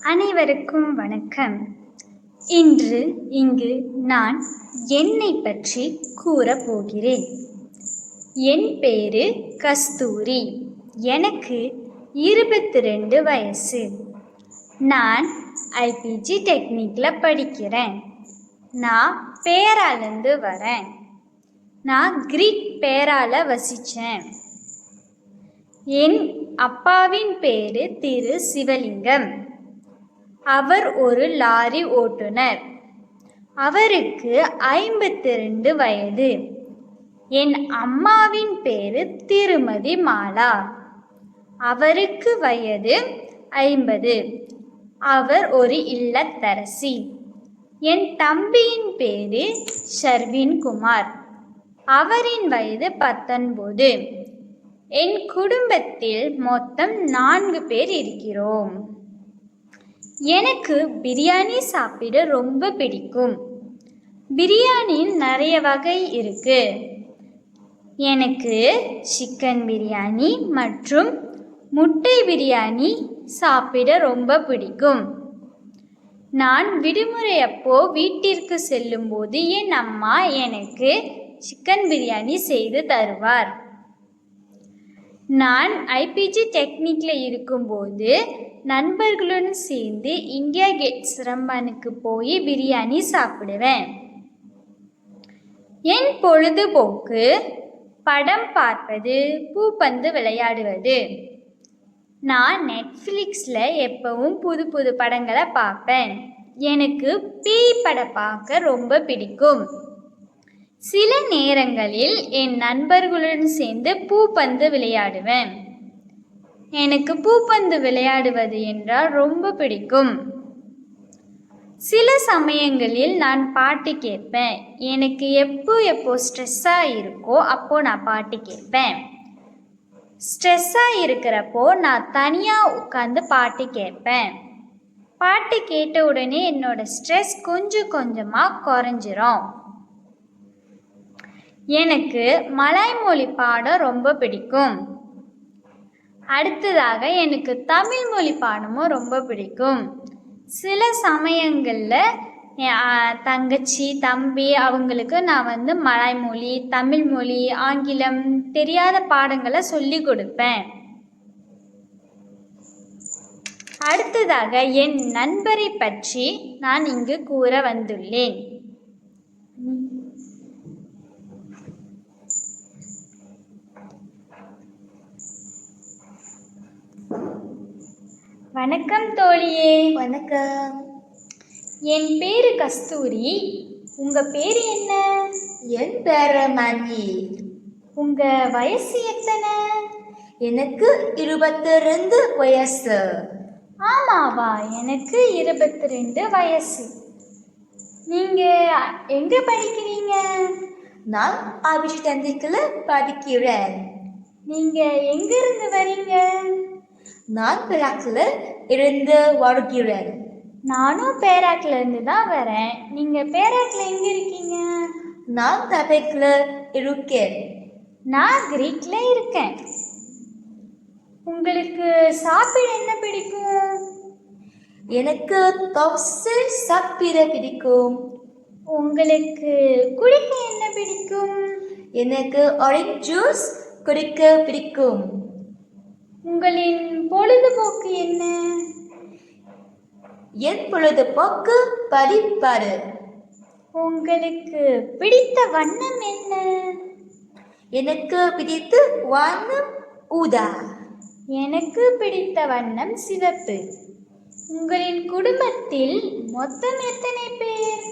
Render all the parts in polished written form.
அனைவருக்கும் வணக்கம். இன்று இங்கு நான் என்னை பற்றி கூறப் போகிறேன். என் பேரு கஸ்தூரி. எனக்கு 22 வயசு. நான் ஐபிஜி டெக்னிக்கில் படிக்கிறேன். நான் பேராலேருந்து வரேன். நான் கிரீக் பேரால வசித்தேன். என் அப்பாவின் பேரு திரு சிவலிங்கம். அவர் ஒரு லாரி ஓட்டுநர். அவருக்கு 52 வயது. என் அம்மாவின் பேரு திருமதி மாலா. அவருக்கு வயது 50. அவர் ஒரு இல்லத்தரசி. என் தம்பியின் பேரு ஷர்வின் குமார். அவரின் வயது 19. என் குடும்பத்தில் மொத்தம் 4 பேர் இருக்கிறோம். எனக்கு பிரியாணி சாப்பிட ரொம்ப பிடிக்கும். பிரியாணியில் நிறைய வகை இருக்கு. எனக்கு சிக்கன் பிரியாணி மற்றும் முட்டை பிரியாணி சாப்பிட ரொம்ப பிடிக்கும். நான் விடுமுறை அப்போ வீட்டிற்கு செல்லும்போது என் அம்மா எனக்கு சிக்கன் பிரியாணி செய்து தருவார். நான் ஐபிஜி டெக்னிக்கில் இருக்கும்போது நண்பர்களுடன் சேர்ந்து இந்தியா கேட் சிரம்பனுக்கு போய் பிரியாணி சாப்பிடுவேன். என் பொழுதுபோக்கு படம் பார்ப்பது, பூப்பந்து விளையாடுவது. நான் நெட்ஃப்ளிக்ஸில் எப்பவும் புது புது படங்களை பார்ப்பேன். எனக்கு பேய் படம் பார்க்க ரொம்ப பிடிக்கும். சில நேரங்களில் என் நண்பர்களுடன் சேர்ந்து பூப்பந்து விளையாடுவேன். எனக்கு பூப்பந்து விளையாடுவது என்றால் ரொம்ப பிடிக்கும். சில சமயங்களில் நான் பாட்டு கேட்பேன். எனக்கு எப்போ ஸ்ட்ரெஸ்ஸாக இருக்கோ அப்போ நான் பாட்டு கேட்பேன். ஸ்ட்ரெஸ்ஸாக இருக்கிறப்போ நான் தனியாக உட்காந்து பாட்டு கேட்பேன். பாட்டு கேட்ட உடனே என்னோட ஸ்ட்ரெஸ் கொஞ்சம் கொஞ்சமாக குறைஞ்சிரும். எனக்கு மலாய் மொழி பாடம் ரொம்ப பிடிக்கும். அடுத்ததாக எனக்கு தமிழ் மொழி பாடமும் ரொம்ப பிடிக்கும். சில சமயங்களில் என் தங்கச்சி, தம்பி அவங்களுக்கு நான் மலாய் மொழி, தமிழ் மொழி, ஆங்கிலம் தெரியாத பாடங்களை சொல்லி கொடுப்பேன். அடுத்ததாக என் நண்பரை பற்றி நான் இங்கு கூற வந்துள்ளேன். வணக்கம் தோழியே. வணக்கம். என் பேரு கஸ்தூரி. உங்க பேரு என்ன? என் பேரு மணி. உங்க வயசு எத்தனை? எனக்கு 22 வயசு. ஆமாவா? எனக்கு 22 வயசு. நீங்க எங்க படிக்கிறீங்க? நான் ஐபிஜி டெக்னிக்கில் படிக்கிறேன். நீங்க எங்க இருந்து வரீங்க? நான் பேராக்கில் இருந்து வருகிறேன். நானும் பேராக்கில் இருந்து தான் வரேன். நீங்க பேராக்கில் எங்க இருக்கீங்க? நான் தபைக்கில் இருக்கேன். நான் கிரீக்ல இருக்கேன். உங்களுக்கு சாப்பிட என்ன பிடிக்கும்? எனக்கு தோசை சாப்பிட பிடிக்கும். உங்களுக்கு குடிக்க என்ன பிடிக்கும்? எனக்கு ஆரஞ்சு ஜூஸ் குடிக்க பிடிக்கும். உங்களின் பொழுதுபோக்கு என்ன? என் பொழுதுபோக்கு படிப்பது. உங்களுக்கு பிடித்த வண்ணம் என்ன? எனக்கு பிடித்த வண்ணம் ஊதா. எனக்கு பிடித்த வண்ணம் சிவப்பு. உங்களின் குடும்பத்தில் மொத்தம் எத்தனை பேர்?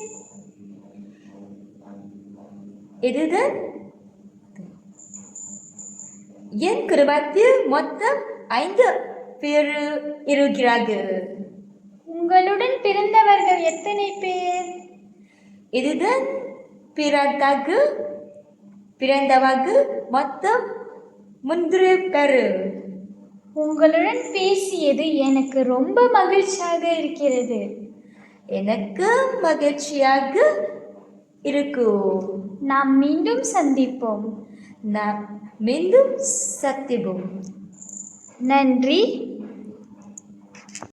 இதுதான் என் குடும்பத்தில் மொத்தம் 5 பேர் இருக்கிறார்கள். உங்களுடன் பிறந்தவர்கள் எத்தனை பேர்? இதுதான் பிறந்தவர்கள் மொத்தம் 3 பேர். உங்களுடன் பேசியது எனக்கு ரொம்ப மகிழ்ச்சியாக இருக்கிறது. எனக்கு மகிழ்ச்சியாக இருக்கும். நாம் மீண்டும் சந்திப்போம். நாம் மீண்டும் சந்திப்போம். நன்றி.